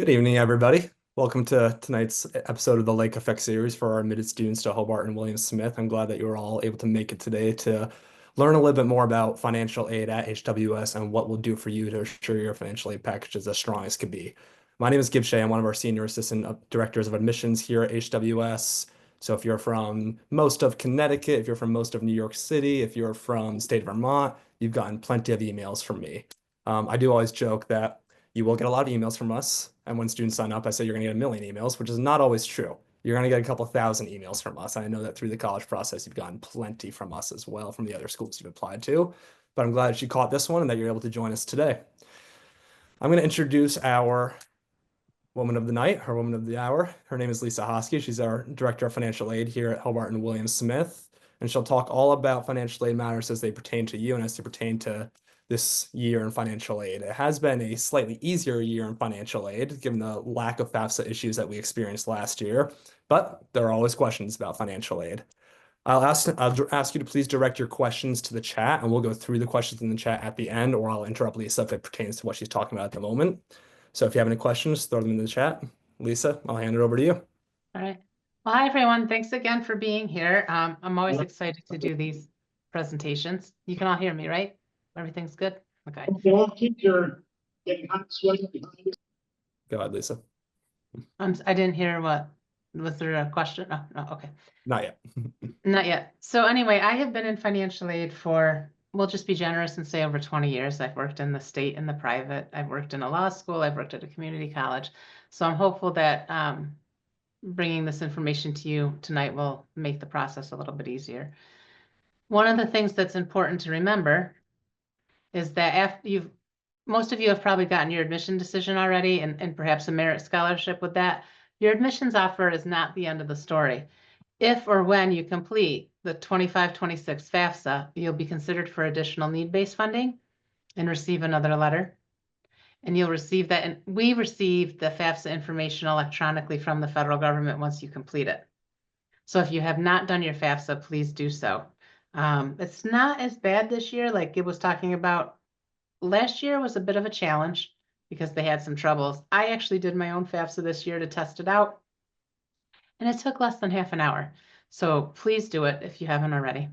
Good evening, everybody. Welcome to tonight's episode of the Lake Effect series for our admitted students to Hobart and William Smith. I'm glad that you were all able to make it today to learn a little bit more about financial aid at HWS and what we'll do for you to ensure your financial aid package is as strong as can be. My name is Gib Shea. I'm one of our senior assistant directors of admissions here at HWS. So if you're from most of Connecticut, if you're from most of New York City, if you're from the state of Vermont, you've gotten plenty of emails from me. I do always joke that you will get a lot of emails from us. And when students sign up, I say you're going to get a million emails, which is not always true. You're going to get a couple thousand emails from us. I know that through the college process, you've gotten plenty from us as well, from the other schools you've applied to. But I'm glad that you caught this one and that you're able to join us today. I'm going to introduce our woman of the night, our woman of the hour. Her name is Lisa Hosky. She's our director of financial aid here at Hobart and William Smith. And she'll talk all about financial aid matters as they pertain to you and as they pertain to this year in financial aid. It has been a slightly easier year in financial aid, given the lack of FAFSA issues that we experienced last year, but there are always questions about financial aid. I'll ask you to please direct your questions to the chat, and we'll go through the questions in the chat at the end, or I'll interrupt Lisa if it pertains to what she's talking about at the moment. So if you have any questions, throw them in the chat. Lisa, I'll hand it over to you. All right. Well, hi, everyone. Thanks again for being here. I'm always excited to do these presentations. You can all hear me, right? Everything's good? Okay. Go ahead, Lisa. I didn't hear what. Was there a question? Oh, no, okay. Not yet. Not yet. So anyway, I have been in financial aid for, we'll just be generous and say over 20 years. I've worked in the state and the private. I've worked in a law school. I've worked at a community college. So I'm hopeful that bringing this information to you tonight will make the process a little bit easier. One of the things that's important to remember is that after most of you have probably gotten your admission decision already and perhaps a merit scholarship with that. Your admissions offer is not the end of the story. If or when you complete the 25-26 FAFSA, you'll be considered for additional need-based funding and receive another letter. And you'll receive that, and we receive the FAFSA information electronically from the federal government once you complete it. So if you have not done your FAFSA, please do so. It's not as bad this year, like it was talking about. Last year was a bit of a challenge because they had some troubles. I actually did my own FAFSA this year to test it out, and it took less than half an hour. So please do it if you haven't already.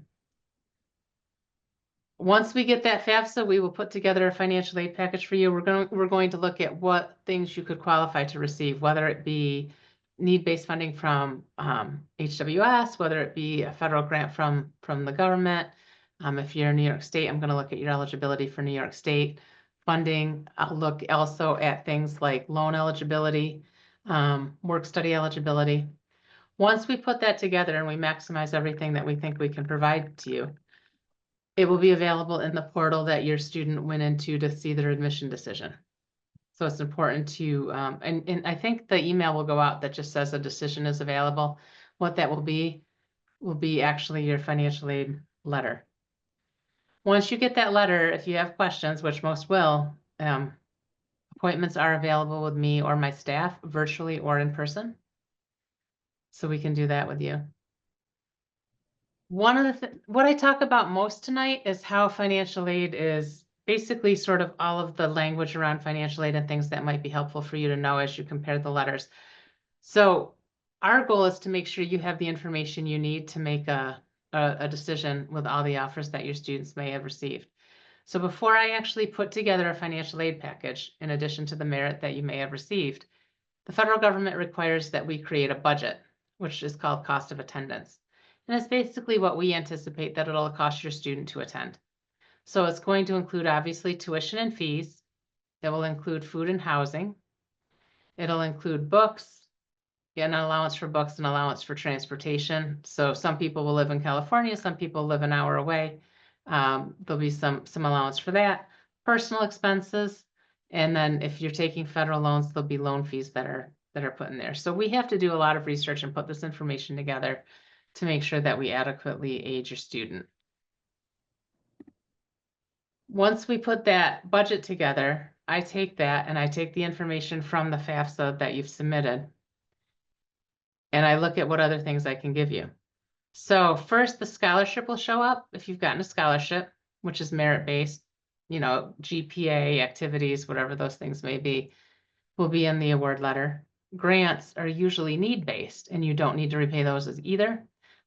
Once we get that FAFSA, we will put together a financial aid package for you. We're going to look at what things you could qualify to receive, whether it be need-based funding from HWS, whether it be a federal grant from the government. If you're in New York State, I'm going to look at your eligibility for New York State funding. I'll look also at things like loan eligibility, work study eligibility. Once we put that together and we maximize everything that we think we can provide to you, it will be available in the portal that your student went into to see their admission decision. So it's important to, and I think the email will go out that just says a decision is available. What that will be actually your financial aid letter. Once you get that letter, if you have questions, which most will, appointments are available with me or my staff, virtually or in person. So we can do that with you. One of the what I talk about most tonight is how financial aid is basically sort of all of the language around financial aid and things that might be helpful for you to know as you compare the letters. So our goal is to make sure you have the information you need to make a decision with all the offers that your students may have received. So before I actually put together a financial aid package, in addition to the merit that you may have received, the federal government requires that we create a budget, which is called cost of attendance. And it's basically what we anticipate that it'll cost your student to attend. So it's going to include obviously tuition and fees. It will include food and housing. It'll include books, an allowance for books and allowance for transportation. So some people will live in California, some people live an hour away. There'll be some allowance for that. Personal expenses. And then if you're taking federal loans, there'll be loan fees that are put in there. So we have to do a lot of research and put this information together to make sure that we adequately aid your student. Once we put that budget together, I take that and I take the information from the FAFSA that you've submitted, and I look at what other things I can give you. So first, the scholarship will show up if you've gotten a scholarship, which is merit-based, you know, GPA, activities, whatever those things may be. will be in the award letter. Grants are usually need-based, and you don't need to repay those as either.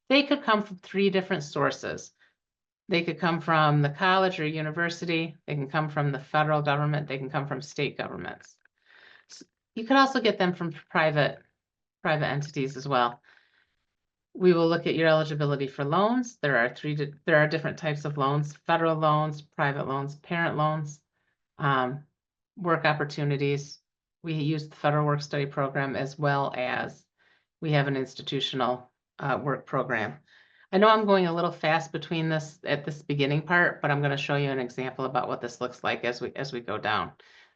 They could come from 3 different sources. They could come from the college or university. They can come from the federal government. They can come from state governments. You could also get them from private entities as well. We will look at your eligibility for loans. There are different types of loans: federal loans, private loans, parent loans, work opportunities. We use the federal work study program, as well as we have an institutional work program. I know I'm going a little fast between this at this beginning part, but I'm going to show you an example about what this looks like as we go down.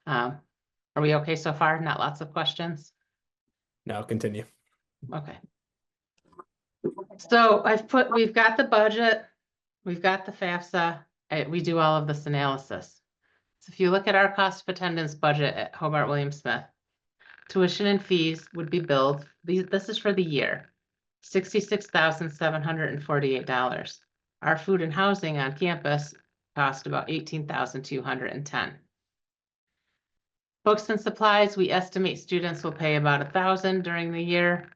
Are we okay so far? Not lots of questions? Now continue. Okay. So we've got the budget, we've got the FAFSA, we do all of this analysis. So if you look at our cost of attendance budget at Hobart William Smith, tuition and fees would be billed, this is for the year, $66,748. Our food and housing on campus cost about $18,210. Books and supplies, we estimate students will pay about $1,000 during the year.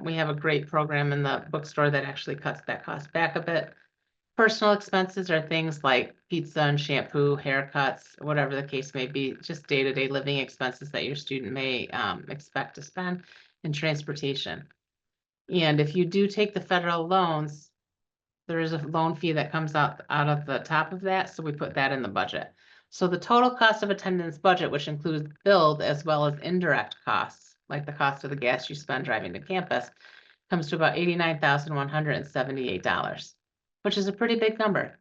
We have a great program in the bookstore that actually cuts that cost back a bit. Personal expenses are things like pizza and shampoo, haircuts, whatever the case may be, just day-to-day living expenses that your student may expect to spend, and transportation. And if you do take the federal loans, there is a loan fee that comes out of the top of that, so we put that in the budget. So the total cost of attendance budget, which includes billed as well as indirect costs, like the cost of the gas you spend driving to campus, comes to about $89,178, which is a pretty big number.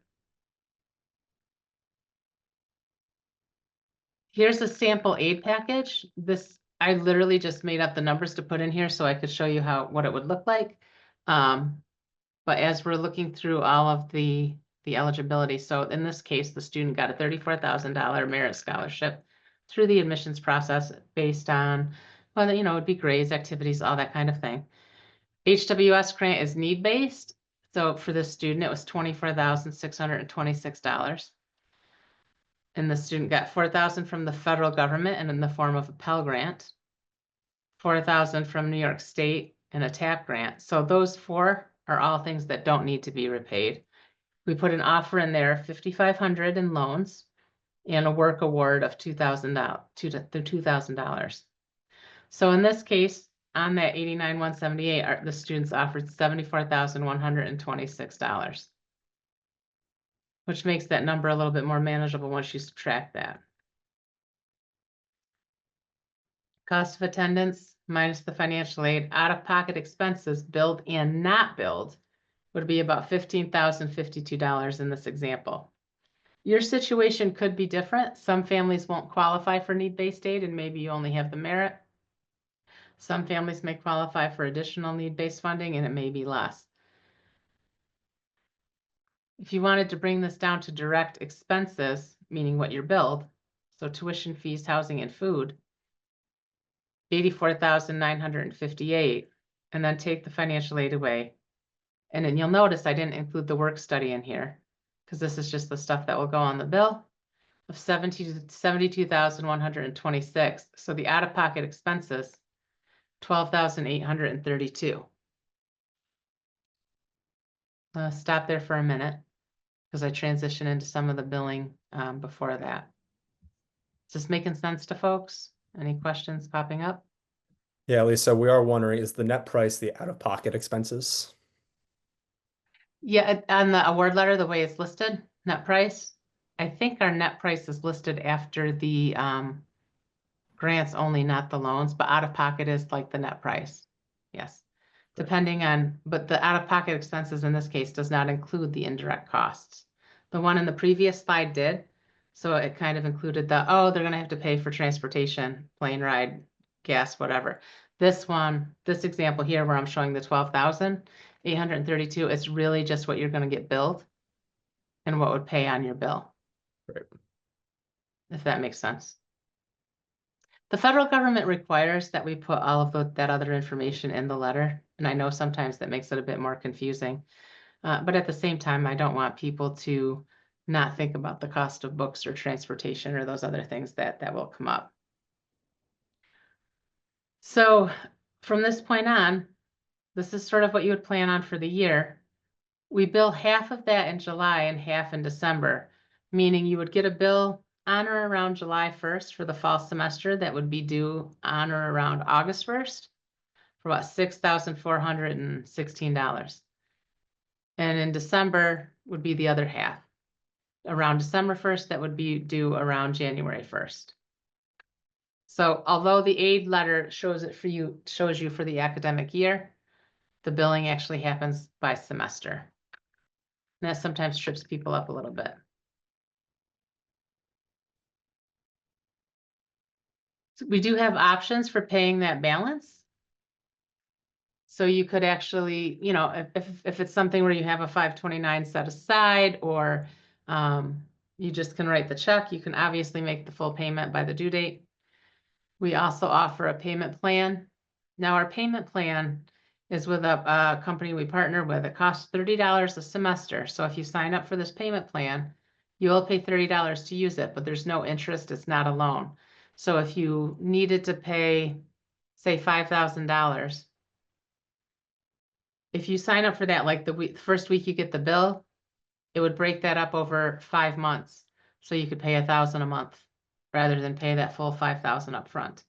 Here's a sample aid package. I literally just made up the numbers to put in here so I could show you what it would look like. But as we're looking through all of the eligibility, so in this case, the student got a $34,000 merit scholarship through the admissions process based on, well, it'd be grades, activities, all that kind of thing. HWS grant is need-based. So for this student, it was $24,626. And the student got $4,000 from the federal government and in the form of a Pell Grant, $4,000 from New York State and a TAP grant. So those 4 are all things that don't need to be repaid. We put an offer in there, $5,500 in loans and a work award of $2,000. So in this case, on that $89,178, the students offered $74,126, which makes that number a little bit more manageable once you subtract that. Cost of attendance minus the financial aid, out-of-pocket expenses billed and not billed would be about $15,052 in this example. Your situation could be different. Some families won't qualify for need-based aid and maybe you only have the merit. Some families may qualify for additional need-based funding and it may be less. If you wanted to bring this down to direct expenses, meaning what you're billed, so tuition, fees, housing, and food, $84,958, and then take the financial aid away. And then you'll notice I didn't include the work study in here because this is just the stuff that will go on the bill of $72,126. So the out-of-pocket expenses, $12,832. Stop there for a minute because I transition into some of the billing before that. Is this making sense to folks? Any questions popping up? Yeah, Lisa, we are wondering, is the net price the out-of-pocket expenses? Yeah, on the award letter, the way it's listed, net price, I think our net price is listed after the grants only, not the loans, but out of pocket is like the net price. Yes. Right. Depending on, but the out of pocket expenses in this case does not include the indirect costs. The one in the previous slide did. So it kind of included they're going to have to pay for transportation, plane ride, gas, whatever. This example here where I'm showing the 12,832, it's really just what you're going to get billed and what would pay on your bill. Right. If that makes sense. The federal government requires that we put all of that other information in the letter. And I know sometimes that makes it a bit more confusing. But at the same time, I don't want people to not think about the cost of books or transportation or those other things that will come up. So from this point on, this is sort of what you would plan on for the year. We bill half of that in July and half in December, meaning you would get a bill on or around July 1st for the fall semester that would be due on or around August 1st for about $6,416. And in December would be the other half. Around December 1st, that would be due around January 1st. So although the aid letter shows you for the academic year, the billing actually happens by semester. And that sometimes trips people up a little bit. So we do have options for paying that balance. So you could actually, if it's something where you have a 529 set aside, or you just can write the check, you can obviously make the full payment by the due date. We also offer a payment plan. Now, our payment plan is with a company we partner with. It costs $30 a semester. So if you sign up for this payment plan, you will pay $30 to use it, but there's no interest. It's not a loan. So if you needed to pay, say, $5,000, if you sign up for that, like the first week you get the bill, it would break that up over 5 months. So you could pay $1,000 a month rather than pay that full $5,000 up front.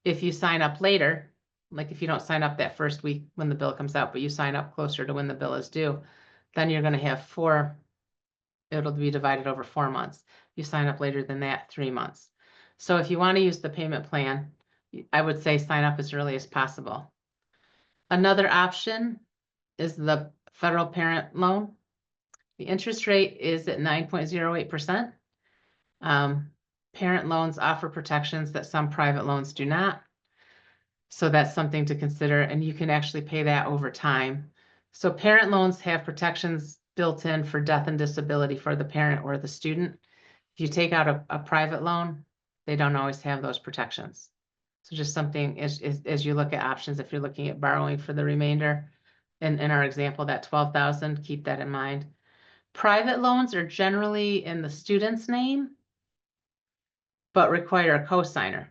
If you sign up later, like if you don't sign up that first week when the bill comes out, but you sign up closer to when the bill is due, then you're going to have it'll be divided over 4 months. You sign up later than that, 3 months. So if you want to use the payment plan, I would say sign up as early as possible. Another option is the federal parent loan. The interest rate is at 9.08%. Parent loans offer protections that some private loans do not. So that's something to consider, and you can actually pay that over time. So parent loans have protections built in for death and disability for the parent or the student. If you take out a private loan, they don't always have those protections. So just something as you look at options, if you're looking at borrowing for the remainder, in our example, that 12,000, keep that in mind. Private loans are generally in the student's name, but require a cosigner.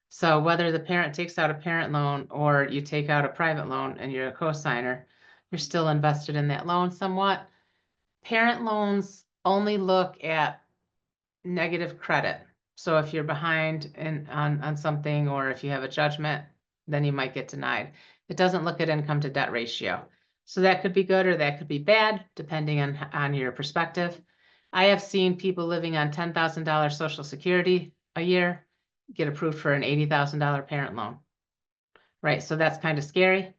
So whether the parent takes out a parent loan or you take out a private loan and you're a cosigner, you're still invested in that loan somewhat. Parent loans only look at negative credit. So if you're behind on something, or if you have a judgment, then you might get denied. It doesn't look at income to debt ratio. So that could be good or that could be bad, depending on your perspective. I have seen people living on $10,000 Social Security a year get approved for an $80,000 parent loan. Right, so that's kind of scary.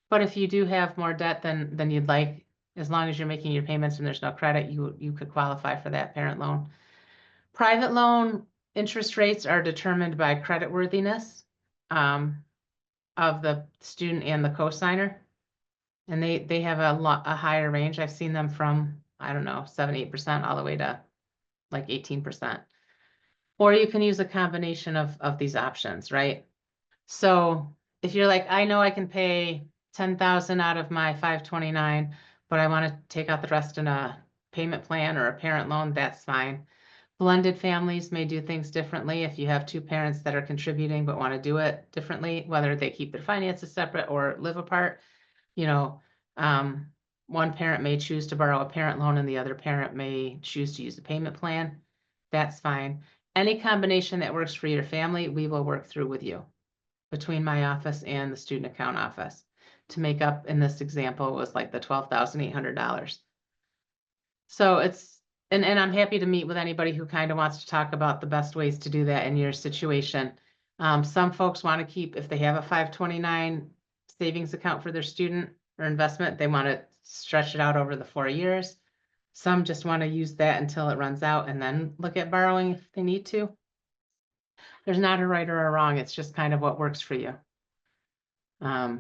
But if you do have more debt than you'd like, as long as you're making your payments and there's no credit, you could qualify for that parent loan. Private loan interest rates are determined by creditworthiness of the student and the cosigner. And they have a higher range. I've seen them from, I don't know, 7-8% all the way to like 18%. Or you can use a combination of these options, right? So if you're like, I know I can pay 10,000 out of my 529, but I want to take out the rest in a payment plan or a parent loan, that's fine. Blended families may do things differently. If you have two parents that are contributing but want to do it differently, whether they keep their finances separate or live apart, one parent may choose to borrow a parent loan and the other parent may choose to use a payment plan. That's fine. Any combination that works for your family, we will work through with you between my office and the student account office to make up, in this example, was like the $12,800. So and I'm happy to meet with anybody who kind of wants to talk about the best ways to do that in your situation. Some folks want to keep, if they have a 529 savings account for their student or investment, they want to stretch it out over the 4 years. Some just want to use that until it runs out and then look at borrowing if they need to. There's not a right or a wrong. It's just kind of what works for you. Are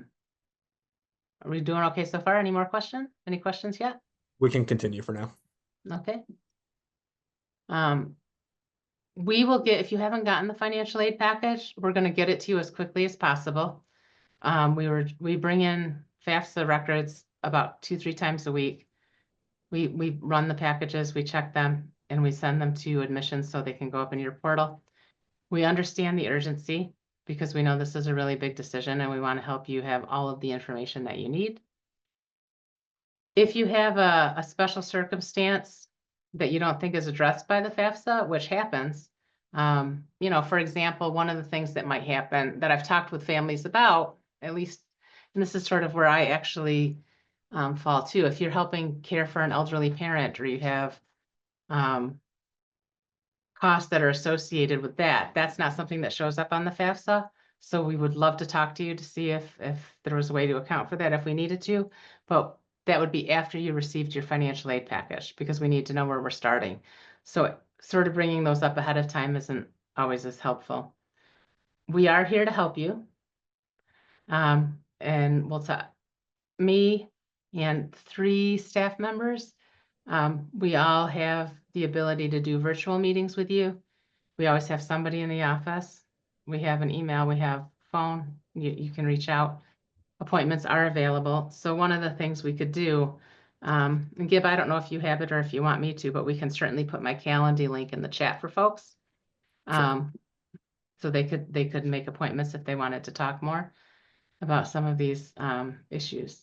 we doing okay so far? Any more questions? Any questions yet? We can continue for now. Okay. We will get, if you haven't gotten the financial aid package, we're going to get it to you as quickly as possible. We bring in FAFSA records about 2-3 times a week. We run the packages, we check them, and we send them to admissions so they can go up in your portal. We understand the urgency. because we know this is a really big decision and we want to help you have all of the information that you need. If you have a special circumstance that you don't think is addressed by the FAFSA, which happens, for example, one of the things that might happen that I've talked with families about, at least, and this is sort of where I actually fall too. If you're helping care for an elderly parent or you have costs that are associated with that, that's not something that shows up on the FAFSA. So we would love to talk to you to see if there was a way to account for that if we needed to. But that would be after you received your financial aid package, because we need to know where we're starting. So sort of bringing those up ahead of time isn't always as helpful. We are here to help you. And we'll talk, me and 3 staff members. We all have the ability to do virtual meetings with you. We always have somebody in the office. We have an email, we have phone, you can reach out. Appointments are available. So one of the things we could do, and Gib, I don't know if you have it or if you want me to, but we can certainly put my Calendly link in the chat for folks. Sure. So they could make appointments if they wanted to talk more about some of these issues.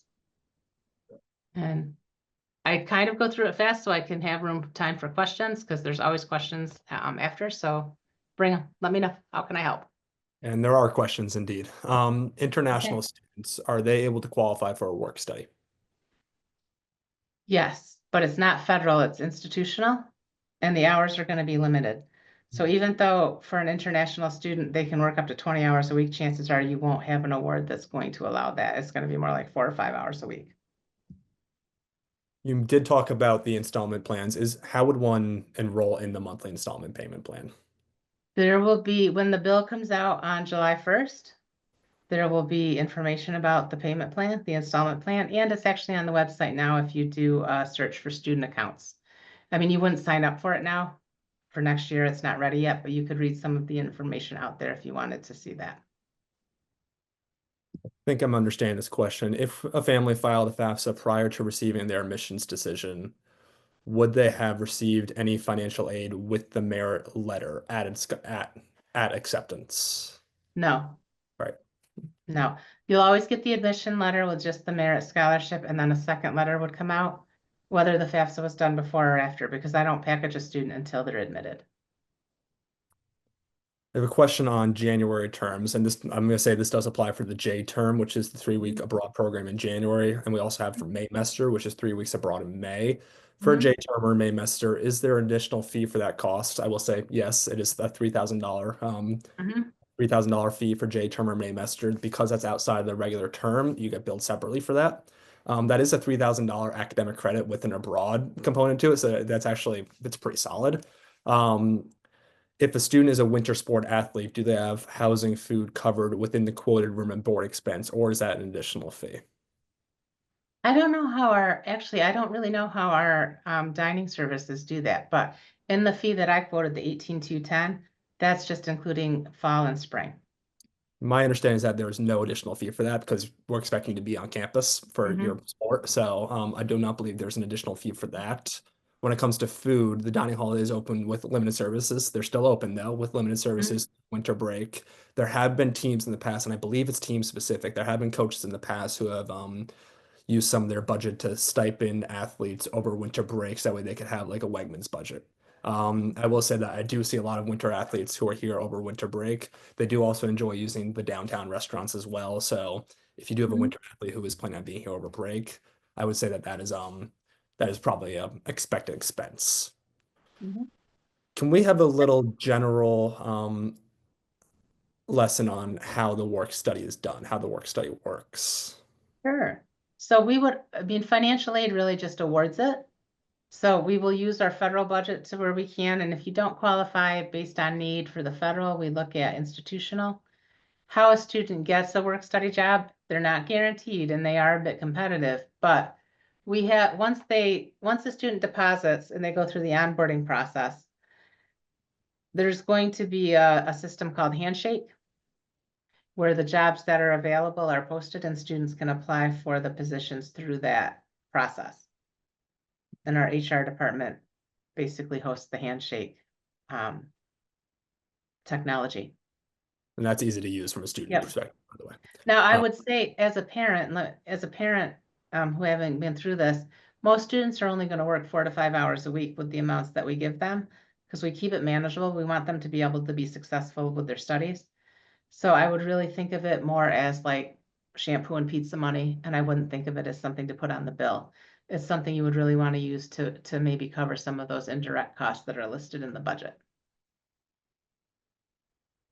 And I kind of go through it fast so I can have time for questions, because there's always questions after. So bring them. Let me know. How can I help? And there are questions indeed. Okay. International students, are they able to qualify for a work study? Yes, but it's not federal, it's institutional, and the hours are going to be limited. So even though for an international student, they can work up to 20 hours a week, chances are you won't have an award that's going to allow that. It's going to be more like 4 or 5 hours a week. You did talk about the installment plans. How would one enroll in the monthly installment payment plan? There will be, when the bill comes out on July 1st, there will be information about the payment plan, the installment plan, and it's actually on the website now if you do a search for student accounts. I mean, you wouldn't sign up for it now. For next year, it's not ready yet, but you could read some of the information out there if you wanted to see that. I think I'm understanding this question. If a family filed a FAFSA prior to receiving their admissions decision, would they have received any financial aid with the merit letter at acceptance? No, Right. no. You'll always get the admission letter with just the merit scholarship, and then a second letter would come out, whether the FAFSA was done before or after, because I don't package a student until they're admitted. I have a question on January terms, and this I'm going to say this does apply for the J term, which is the 3 week abroad program in January, and we also have for Maymester, which is 3 weeks abroad in May. For a Mm-hmm. J term or Maymester, is there an additional fee for that cost? I will say yes, it is a Mm-hmm. $3,000 fee for J term or Maymester because that's outside of the regular term. You get billed separately for that. That is a $3,000 academic credit with an abroad component to it, so that's pretty solid. Um, if a student is a winter sport athlete, do they have housing, food covered within the quoted room and board expense, or is that an additional fee? I don't know how actually, I don't really know how our dining services do that, but in the fee that I quoted, the 18,210, that's just including fall and spring. My understanding is that there's no additional fee for that because we're expecting to be on campus for Mm-hmm. your sport. So I do not believe there's an additional fee for that. When it comes to food, the dining hall is open with limited services. They're still open though with limited Mm-hmm. services, winter break. There have been teams in the past, and I believe it's team specific. There have been coaches in the past who have use some of their budget to stipend athletes over winter breaks. That way they could have like a Wegmans budget. I will say that I do see a lot of winter athletes who are here over winter break. They do also enjoy using the downtown restaurants as well. So if you do have a Mm-hmm. winter athlete who is planning on being here over break, I would say that that is probably a expected expense. Mm-hmm. Can we have a little general lesson on how the work study is done, how the work study works? Sure. So I mean, financial aid really just awards it. So we will use our federal budget to where we can, and if you don't qualify based on need for the federal, we look at institutional. How a student gets a work study job, they're not guaranteed and they are a bit competitive, but we have, once the student deposits and they go through the onboarding process, there's going to be a system called Handshake, where the jobs that are available are posted and students can apply for the positions through that process. And our HR department basically hosts the Handshake technology. And that's easy to use from a student Yep. perspective, by the way. Now, I Uh, would say as a parent, who haven't been through this, most students are only going to work 4 to 5 hours a week with the amounts that we give them because we keep it manageable. We want them to be able to be successful with their studies. So I would really think of it more as like shampoo and pizza money, and I wouldn't think of it as something to put on the bill. It's something you would really want to use to maybe cover some of those indirect costs that are listed in the budget.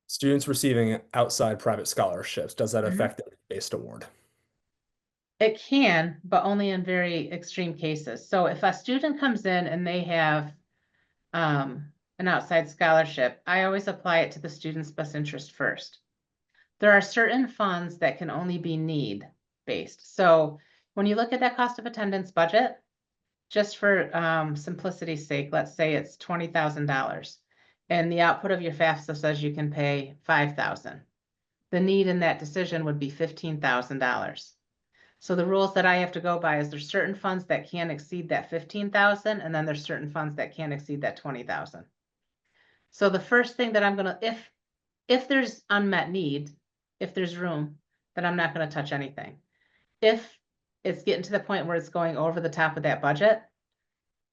Students receiving outside private scholarships, does that Mhm. affect the based award? It can, but only in very extreme cases. So if a student comes in and they have an outside scholarship, I always apply it to the student's best interest first. There are certain funds that can only be need based. So when you look at that cost of attendance budget, just for simplicity's sake, let's say it's $20,000 and the output of your FAFSA says you can pay 5,000. The need in that decision would be $15,000. So the rules that I have to go by is there's certain funds that can't exceed that 15,000, and then there's certain funds that can't exceed that 20,000. So the first thing that I'm gonna, if there's unmet need, if there's room, then I'm not gonna touch anything. If it's getting to the point where it's going over the top of that budget,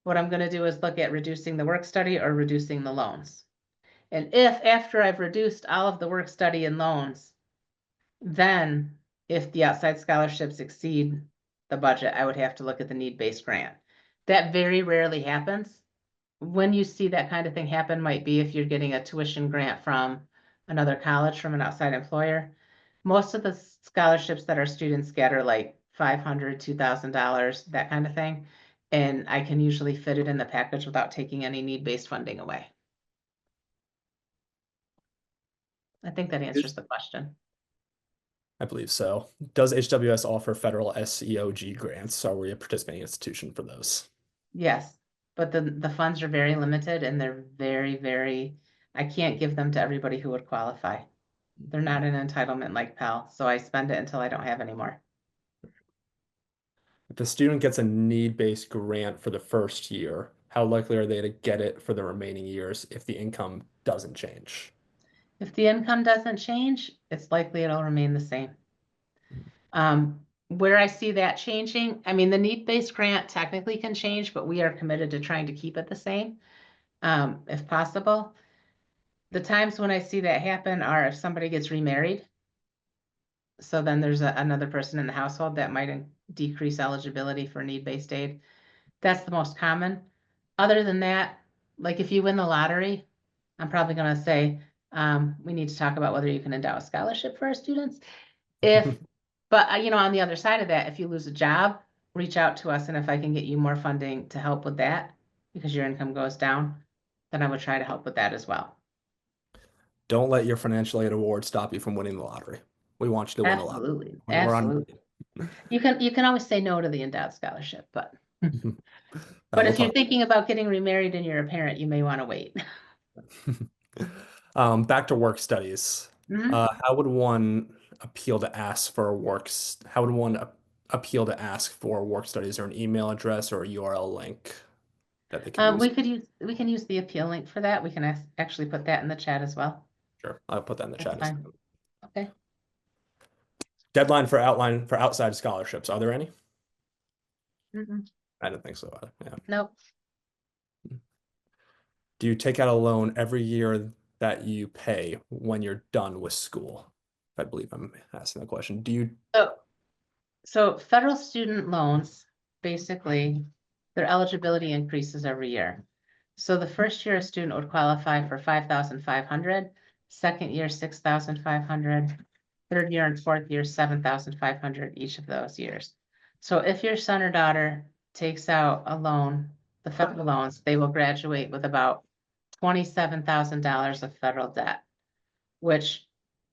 what I'm gonna do is look at reducing the work study or reducing the loans. And if after I've reduced all of the work study and loans, then if the outside scholarships exceed the budget, I would have to look at the need-based grant. That very rarely happens. When you see that kind of thing happen might be if you're getting a tuition grant from another college, from an outside employer. Most of the scholarships that our students get are like $500, $2,000, that kind of thing. And I can usually fit it in the package without taking any need-based funding away. I think that answers the question. I believe so. Does HWS offer federal SEOG grants? Are we a participating institution for those? Yes, but the funds are very limited and they're very, I can't give them to everybody who would qualify. They're not an entitlement like Pell, so I spend it until I don't have any more. If a student gets a need-based grant for the first year, how likely are they to get it for the remaining years if the income doesn't change? If the income doesn't change, it's likely it'll remain the same. Where I see that changing, I mean, the need-based grant technically can change, but we are committed to trying to keep it the same, if possible. The times when I see that happen are if somebody gets remarried. So then there's another person in the household that might decrease eligibility for need-based aid. That's the most common. Other than that, like if you win the lottery, I'm probably gonna say, we need to talk about whether you can endow a scholarship for our students. If, but on the other side of that, if you lose a job, reach out to us, and if I can get you more funding to help with that, because your income goes down, then I would try to help with that as well. Don't let your financial aid award stop you from winning the lottery. We want you to win the lottery. Absolutely, We're on. absolutely. You can always say no to the endowed scholarship, but We'll if you're talk. thinking about getting remarried and you're a parent, you may want to wait. Back to work studies. Mhm. How would one appeal to ask for works? How would one appeal to ask for work studies or an email address or a URL link that they can use? We can use the appeal link for that. We can actually put that in the chat as well. Sure, I'll put that in the That's chat. fine. Okay. Deadline for outline for outside scholarships. Are there any? Mm-mm. I don't think so either. Yeah. Nope. Do you take out a loan every year that you pay when you're done with school? I believe I'm asking the question. Do you? So, so federal student loans, basically, their eligibility increases every year. So the first year a student would qualify for 5,500, second year 6,500, third year and fourth year 7,500 each of those years. So if your son or daughter takes out a loan, the federal loans, they will graduate with about $27,000 of federal debt, which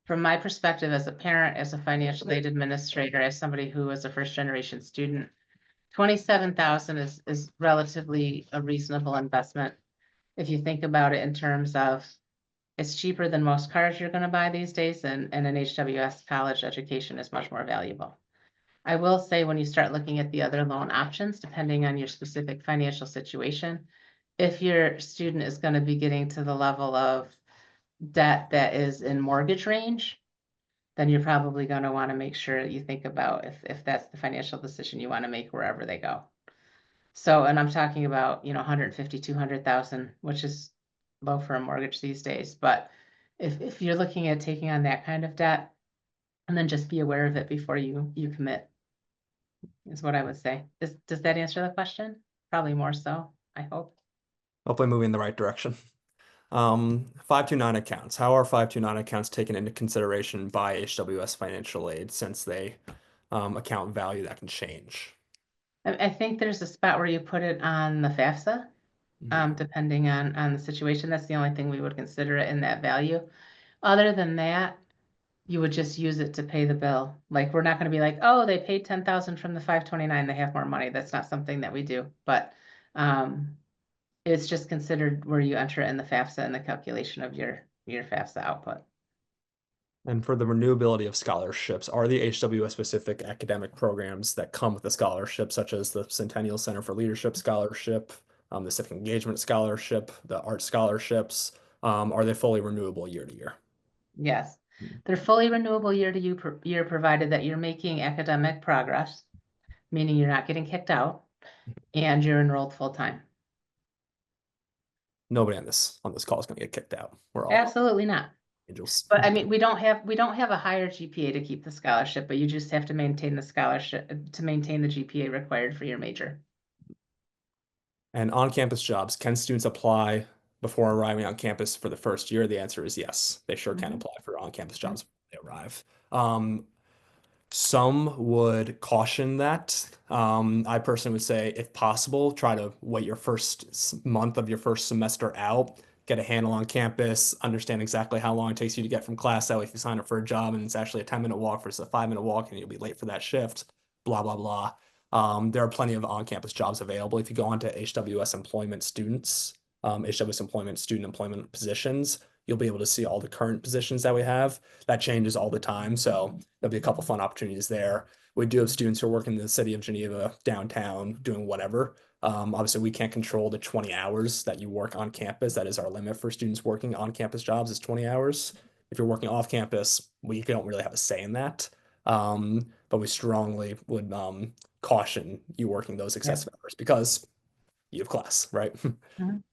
from my perspective as a parent, as a financial aid administrator, as somebody who is a first generation student, 27,000 is relatively a reasonable investment. If you think about it in terms of it's cheaper than most cars you're going to buy these days, and an HWS college education is much more valuable. I will say when you start looking at the other loan options, depending on your specific financial situation, if your student is going to be getting to the level of debt that is in mortgage range, then you're probably going to want to make sure that you think about if that's the financial decision you want to make wherever they go. So, and I'm talking about, 150, 200,000, which is low for a mortgage these days. But if you're looking at taking on that kind of debt, and then just be aware of it before you commit, is what I would say. Does that answer the question? Probably more so, I hope. Hopefully moving in the right direction. 529 accounts. How are 529 accounts taken into consideration by HWS financial aid since they account value that can change? I think there's a spot where you put it on the FAFSA, Mhm. depending on the situation. That's the only thing we would consider it in that value. Other than that, you would just use it to pay the bill. Like, we're not gonna be like, oh, they paid 10,000 from the 529, they have more money. That's not something that we do, but, it's just considered where you enter it in the FAFSA and the calculation of your FAFSA output. And for the renewability of scholarships, are the HWS specific academic programs that come with the scholarship, such as the Centennial Center for Leadership Scholarship, the Civic Engagement Scholarship, the Art Scholarships, are they fully renewable year to year? Yes, they're fully renewable year to year, provided that you're making academic progress, meaning you're not getting kicked out and you're enrolled full-time. Nobody on this call is going to get kicked out. We're all Absolutely not. angels. But I mean, we don't have a higher GPA to keep the scholarship, but you just have to maintain the scholarship to maintain the GPA required for your major. And on-campus jobs, can students apply before arriving on campus for the first year? The answer is yes. They sure can Mhm, apply for on-campus mhm. jobs when they arrive. Some would caution that. I personally would say, if possible, try to wait your first month of your first semester out, get a handle on campus, understand exactly how long it takes you to get from class. That way, if you sign up for a job and it's actually a 10-minute walk versus a 5-minute walk and you'll be late for that shift, blah, blah, blah. There are plenty of on-campus jobs available. If you go onto HWS employment students, HWS employment student employment positions, you'll be able to see all the current positions that we have. That changes all the time. So there'll be a couple fun opportunities there. We do have students who are working in the city of Geneva, downtown, doing whatever. Obviously, we can't control the 20 hours that you work on campus. That is our limit for students working on campus jobs is 20 hours. If you're working off campus, we don't really have a say in that. But we strongly would caution you working those Yeah. excessive hours because you have class, right? Let Mhm.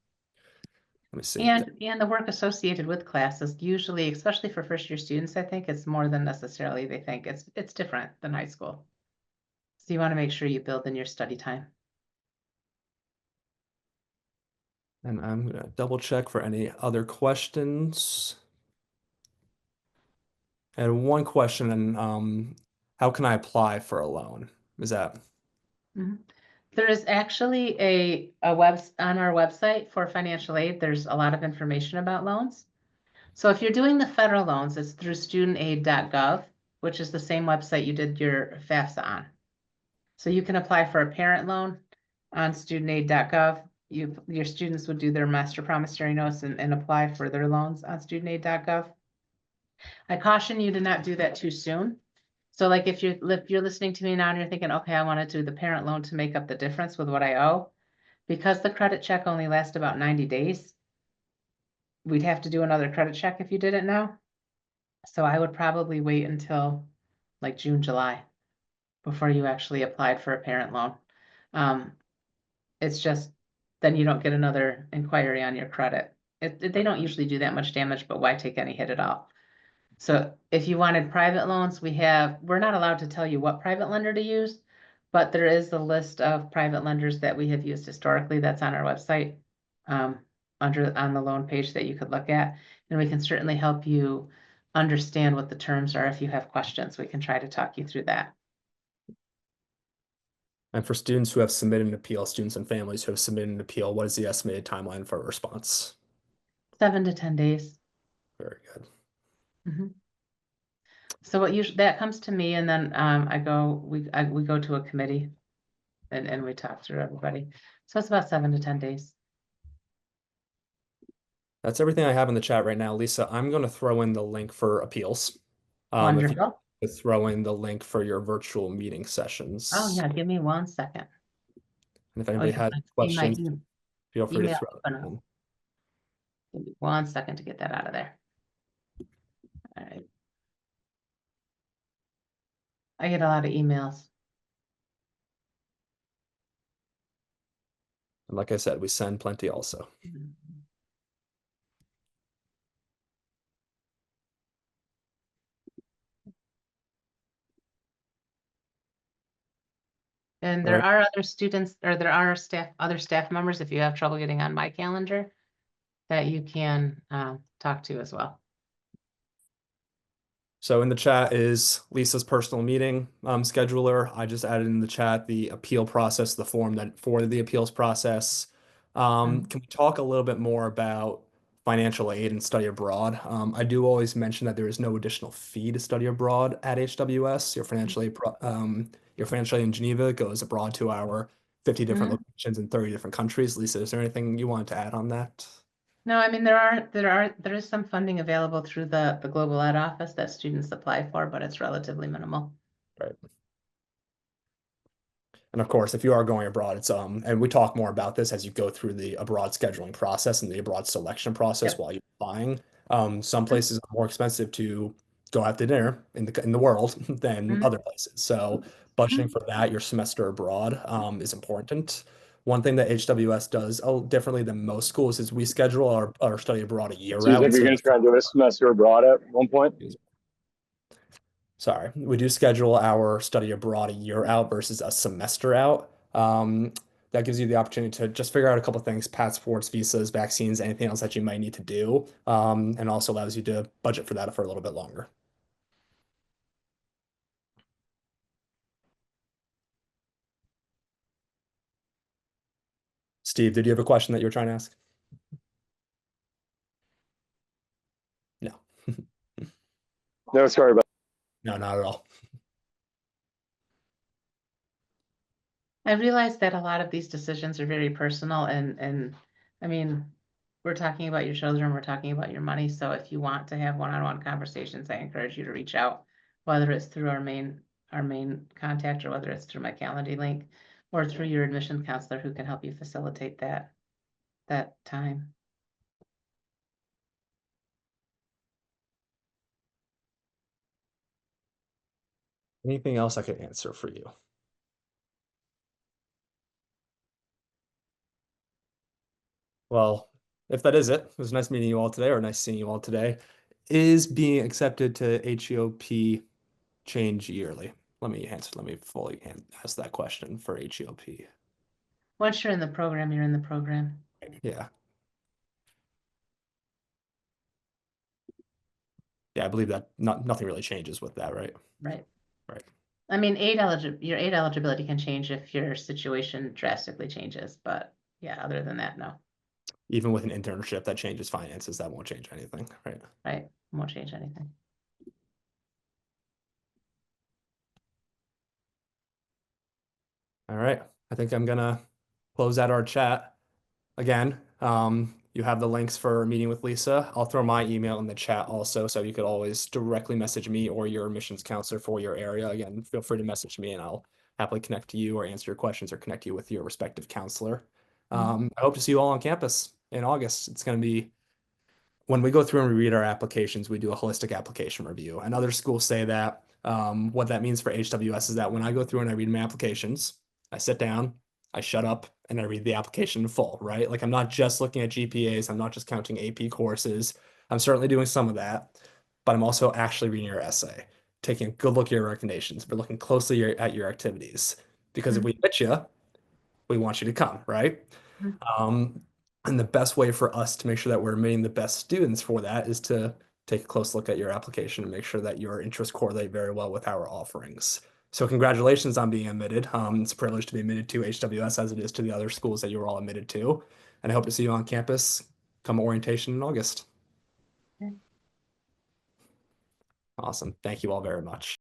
me see. And the work associated with classes, usually, especially for first year students, I think it's more than necessarily they think. It's different than high school. So you want to make sure you build in your study time. And I'm gonna double check for any other questions. And one question, and how can I apply for a loan? Is that Mhm. There is actually a web on our website for financial aid. There's a lot of information about loans. So if you're doing the federal loans, it's through studentaid.gov, which is the same website you did your FAFSA on. So you can apply for a parent loan on studentaid.gov. Your students would do their master promissory notes and apply for their loans on studentaid.gov. I caution you to not do that too soon. So like if you're listening to me now and you're thinking, okay, I want to do the parent loan to make up the difference with what I owe, because the credit check only lasts about 90 days, we'd have to do another credit check if you did it now. So I would probably wait until like June, July before you actually applied for a parent loan. Um, it's just, then you don't get another inquiry on your credit. They don't usually do that much damage, but why take any hit at all? So if you wanted private loans, we're not allowed to tell you what private lender to use, but there is a list of private lenders that we have used historically that's on our website, um, on the loan page that you could look at. And we can certainly help you understand what the terms are. If you have questions, we can try to talk you through that. and for students who have submitted an appeal, students and families who have submitted an appeal, what is the estimated timeline for a response? 7 to 10 days. Very good. Mhm. So what usually, that comes to me and then, we go to a committee and we talk through everybody. So it's about 7 to 10 days. That's everything I have in the chat right now. Lisa, I'm going to throw in the link for appeals. If you Wonderful. could throw in the link for your virtual meeting Oh, sessions. yeah, give me 1 second. And if Oh, anybody yeah, has I see my questions, feel free to email throw open them up. in. Give me 1 second to get that out of there. I get a lot of emails. And like I said, we send plenty also. And All there right. are other students, or there are other staff members, if you have trouble getting on my calendar, that you can talk to as well. So in the chat is Lisa's personal meeting scheduler. I just added in the chat the appeal process, the form that for the appeals process. Can we talk a little bit more about financial aid and study abroad? I do always mention that there is no additional fee to study abroad at HWS. Your financial aid in Geneva goes abroad to our 50 different Mhm. locations in 30 different countries. Lisa, is there anything you wanted to add on that? No, I mean, there is some funding available through the Global Ed Office that students apply for, but it's relatively minimal. Right. And of course, if you are going abroad, and we talk more about this as you go through the abroad scheduling process and the abroad selection process Yep. while you're applying. Some places are more expensive to go out to dinner in the world than Mhm. other places. So budgeting for that, your semester abroad, is important. One thing that HWS does differently than most schools is we schedule our study abroad a year So you out think you're instead going of to try and do a semester abroad at one point? Sorry, we do schedule our study abroad a year out versus a semester out. That gives you the opportunity to just figure out a couple things, passports, visas, vaccines, anything else that you might need to do, and also allows you to budget for that for a little bit longer. Steve, did you have a question that you were trying to ask? No, No, sorry about no, not at all. I realize that a lot of these decisions are very personal and I mean, we're talking about your children, we're talking about your money. So if you want to have one-on-one conversations, I encourage you to reach out, whether it's through our main contact or whether it's through my Calendly link or through your admission counselor who can help you facilitate that time. Anything else I could answer for you? Well, if that is it, it was nice meeting you all today, or nice seeing you all today. Is being accepted to HEOP change yearly? Let me fully ask that question for HEOP. Once you're in the program, you're in the program. Yeah. Yeah, I believe that nothing really changes with that, right? Right. Right. I mean, your aid eligibility can change if your situation drastically changes, but yeah, other than that, no, Even with an internship that changes finances, that won't change anything, right? right? Won't change anything. All right. I think I'm gonna close out our chat. Again, you have the links for a meeting with Lisa. I'll throw my email in the chat also, so you could always directly message me or your admissions counselor for your area. Again, feel free to message me and I'll happily connect to you or answer your questions or connect you with your respective counselor. I hope to see you all on campus in August. It's going to be when we go through and we read our applications, we do a holistic application review. And other schools say that what that means for HWS is that when I go through and I read my applications, I sit down, I shut up, and I read the application in full, right? Like I'm not just looking at GPAs, I'm not just counting AP courses. I'm certainly doing some of that, but I'm also actually reading your essay, taking a good look at your recommendations. We're looking closely at your activities. Because if we admit you, we want you to come, right? Mhm. Um, and the best way for us to make sure that we're admitting the best students for that is to take a close look at your application and make sure that your interests correlate very well with our offerings. So congratulations on being admitted. It's a privilege to be admitted to HWS as it is to the other schools that you were all admitted to. And I hope to see you on campus come orientation in August. Okay. Awesome. Thank you all very much.